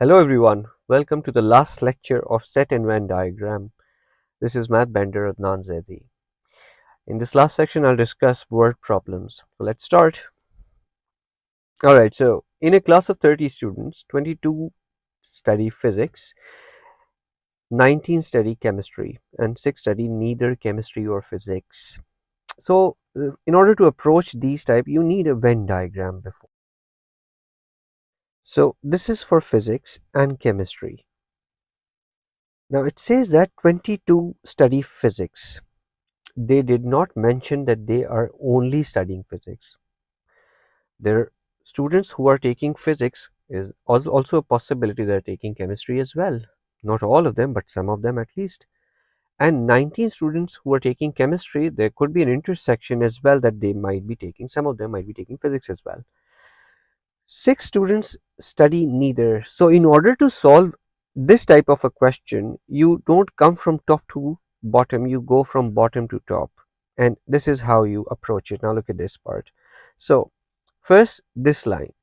Hello everyone, welcome to the last lecture of set and Venn diagram. This is Math Bender Adnan Zaidi. In this last section, I'll discuss word problems. So let's start. Alright, so in a class of 30 students, 22 study physics, 19 study chemistry, and 6 study neither chemistry or physics. So in order to approach these type, you need a Venn diagram before. So this is for physics and chemistry. Now it says that 22 study physics. They did not mention that they are only studying physics. There are students who are taking physics is also a possibility they're taking chemistry as well. Not all of them, but some of them at least. And 19 students who are taking chemistry, there could be an intersection as well that they might be taking. Some of them might be taking physics as well. 6 students study neither. So in order to solve this type of a question, you don't come from top to bottom, you go from bottom to top. And this is how you approach it. Now look at this part. So first this line,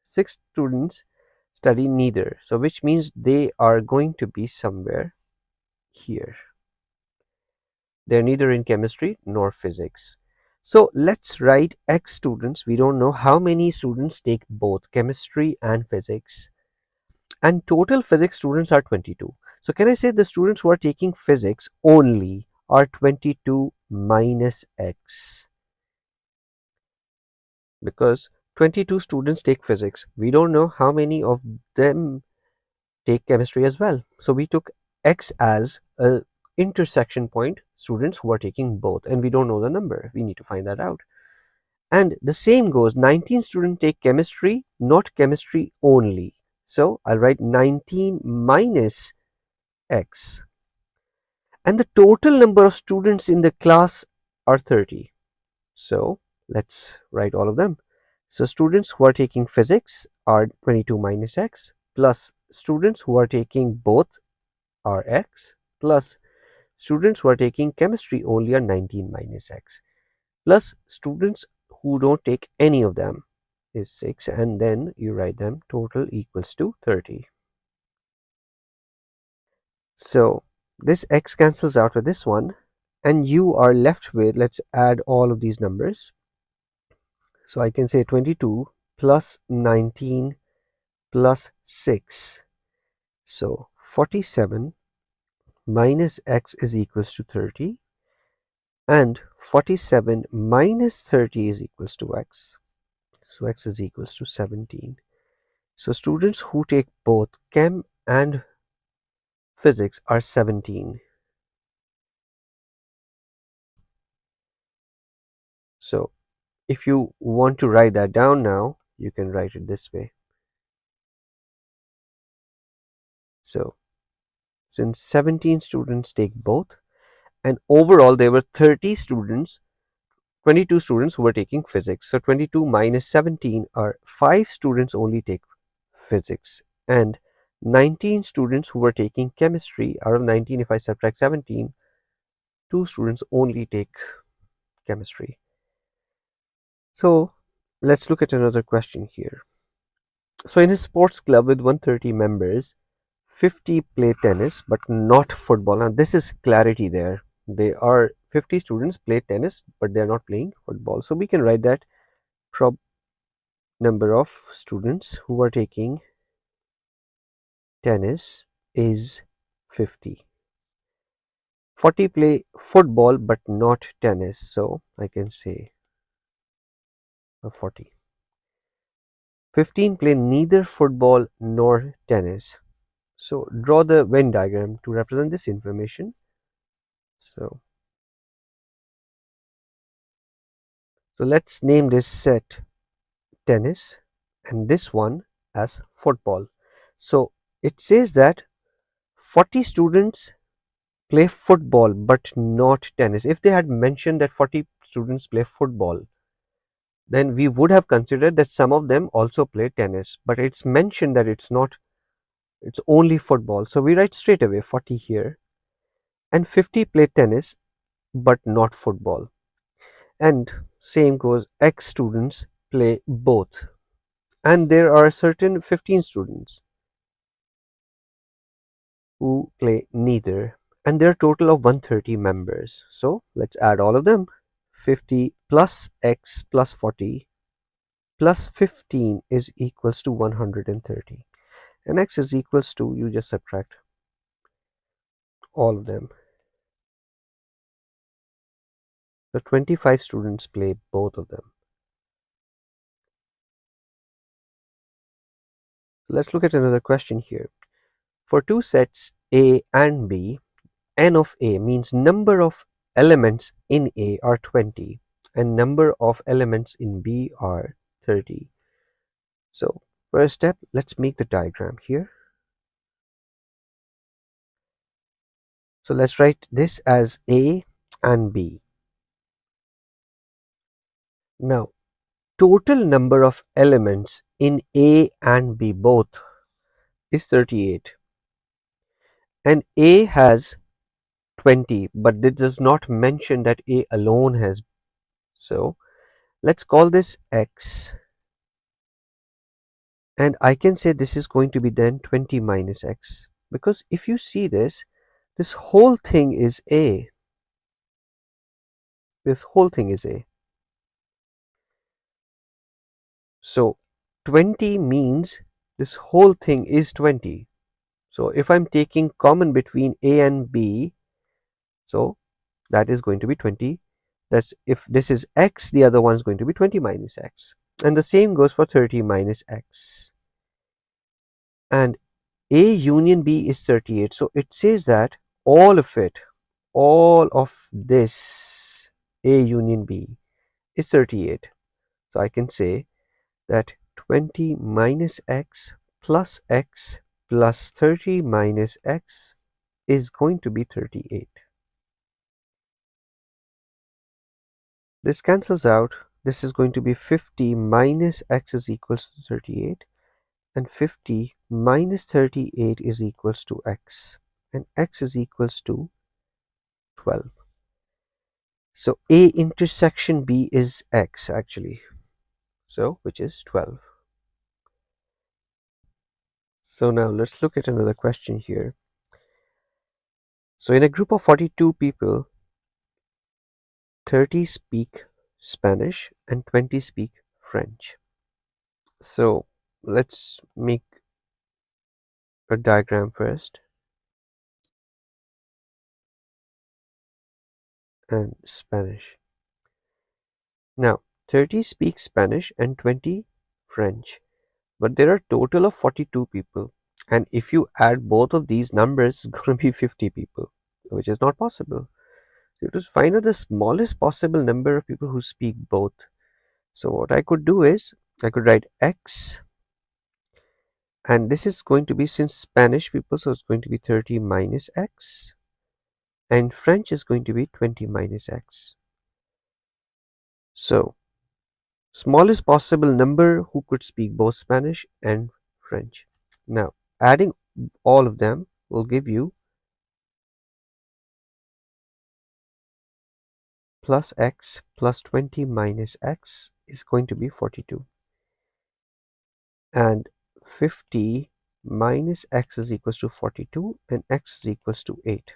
6 students study neither. So which means they are going to be somewhere here. They're neither in chemistry nor physics. So let's write X students. We don't know how many students take both chemistry and physics. And total physics students are 22. So can I say the students who are taking physics only are 22 minus X? Because 22 students take physics. We don't know how many of them take chemistry as well. So we took X as a intersection point, students who are taking both, and we don't know the number. We need to find that out. And the same goes, 19 students take chemistry, not chemistry only. So I'll write 19 minus X. And the total number of students in the class are 30. So let's write all of them. So students who are taking physics are 22 minus X, plus students who are taking both are X, plus students who are taking chemistry only are 19 minus X, plus students who don't take any of them is 6, and then you write them total equals to 30. So this X cancels out with this one, and you are left with, let's add all of these numbers. So I can say 22 plus 19 plus 6. So 47 minus X is equals to 30, and 47 minus 30 is equals to X. So X is equals to 17. So students who take both chem and physics are 17. So if you want to write that down now, you can write it this way. So since 17 students take both, and overall there were 30 students, 22 students who were taking physics. So 22 minus 17 are 5 students only take physics, and 19 students who were taking chemistry. Out of 19, if I subtract 17, 2 students only take chemistry. So let's look at another question here. So in a sports club with 130 members, 50 play tennis but not football. Now this is clarity there. They are 50 students play tennis but they are not playing football. So we can write that prob number of students who are taking tennis is 50. 40 play football but not tennis. So I can say 40. 15 play neither football nor tennis. So draw the Venn diagram to represent this information. So let's name this set tennis and this one as football. So it says that 40 students play football but not tennis. If they had mentioned that 40 students play football, then we would have considered that some of them also play tennis, but it's mentioned that it's not, it's only football. So we write straight away 40 here, and 50 play tennis but not football. And same goes, X students play both, and there are certain 15 students who play neither. And there are a total of 130 members. So let's add all of them. 50 plus x plus 40 plus 15 is equals to 130. And x is equals to, you just subtract all of them. So 25 students play both of them. Let's look at another question here. For two sets A and B, n of A means number of elements in A are 20 and number of elements in B are 30. So first step, let's make the diagram here. So let's write this as A and B. Now, total number of elements in A and B both is 38, and A has 20, but it does not mention that A alone has. So let's call this X, and I can say this is going to be then 20 minus X, because if you see this whole thing is A. This whole thing is A. So 20 means this whole thing is 20. So if I'm taking common between A and B, so that is going to be 20. That's if this is X, the other one is going to be 20 minus X. And the same goes for 30 minus X. And A union B is 38. So it says that all of it, all of this A union B is 38. So I can say that 20 minus x plus 30 minus x is going to be 38. This cancels out. This is going to be 50 minus x is equals to 38, and 50 minus 38 is equals to x, and x is equals to 12. So A intersection B is x actually, so which is 12. So now let's look at another question here. So in a group of 42 people, 30 speak Spanish and 20 speak French. So let's make a diagram first, and Spanish. Now 30 speak Spanish and 20 French, but there are a total of 42 people, and if you add both of these numbers, it's going to be 50 people, which is not possible. So to find out the smallest possible number of people who speak both, so what I could do is I could write x, and this is going to be, since Spanish people, so it's going to be 30 minus x, and French is going to be 20 minus x. So smallest possible number who could speak both Spanish and French. Now adding all of them will give you plus x plus 20 minus x is going to be 42, and 50 minus x is equals to 42, and x is equals to 8.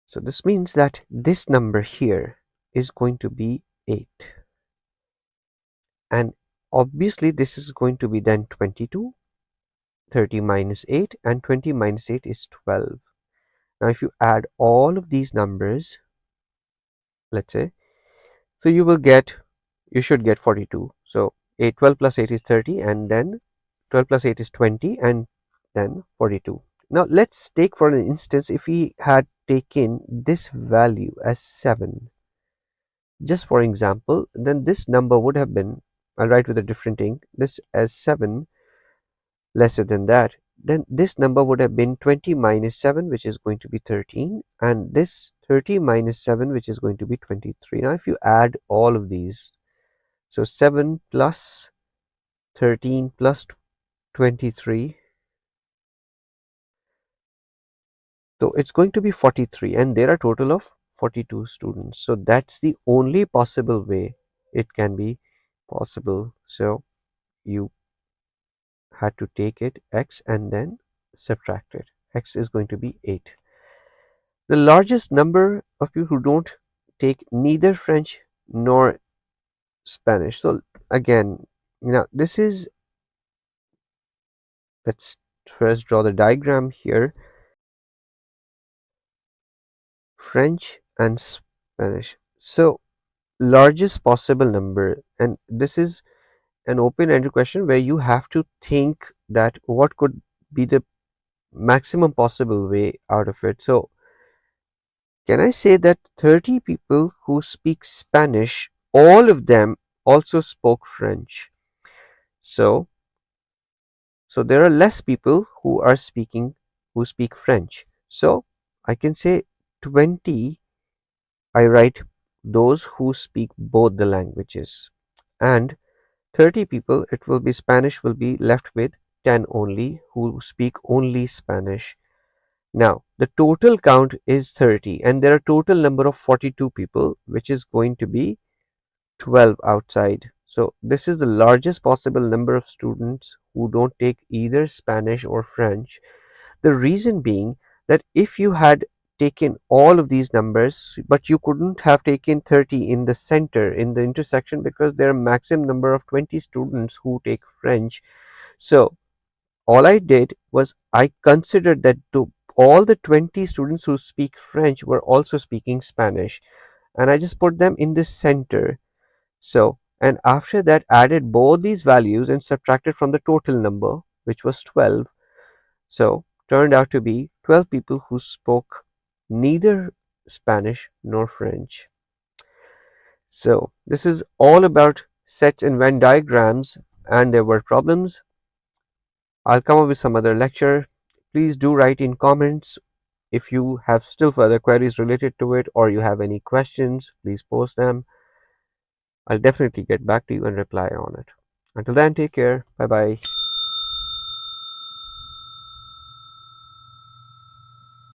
So this means that this number here is going to be 8, and obviously this is going to be then 22. 30 minus 8, and 20 minus 8 is 12. Now if you add all of these numbers, let's say, so you should get 42. So 12 plus 8 is 30, and then 12 plus 8 is 20, and then 42. Now let's take for an instance, if we had taken this value as 7, just for example, then this number would have been, I'll write with a different ink, this as 7 lesser than that, then this number would have been 20 minus 7, which is going to be 13, and this 30 minus 7, which is going to be 23. Now if you add all of these, so 7 plus 13 plus 23, so it's going to be 43, and there are total of 42 students. So that's the only possible way it can be possible. So you had to take it x and then subtract it. x is going to be 8. The largest number of people who don't take neither French nor Spanish. So again, now this is, let's first draw the diagram here. French and Spanish. So largest possible number, and this is an open-ended question where you have to think that what could be the maximum possible way out of it. So can I say that 30 people who speak Spanish, all of them also spoke French? So there are less people who speak French. So I can say 20, I write those who speak both the languages, and 30 people, it will be Spanish, will be left with 10 only who speak only Spanish. Now, the total count is 30, and there are total number of 42 people, which is going to be 12 outside. So, this is the largest possible number of students who don't take either Spanish or French. The reason being that if you had taken all of these numbers, but you couldn't have taken 30 in the center, in the intersection, because there are maximum number of 20 students who take French. So all I did was I considered that all the 20 students who speak French were also speaking Spanish, and I just put them in the center. So, and after that added both these values and subtracted from the total number, which was 12. So, turned out to be 12 people who spoke neither Spanish nor French. So, this is all about sets and Venn diagrams and their word problems. I'll come up with some other lecture. Please do write in comments if you have still further queries related to it, or you have any questions, please post them. I'll definitely get back to you and reply on it. Until then, take care. Bye bye.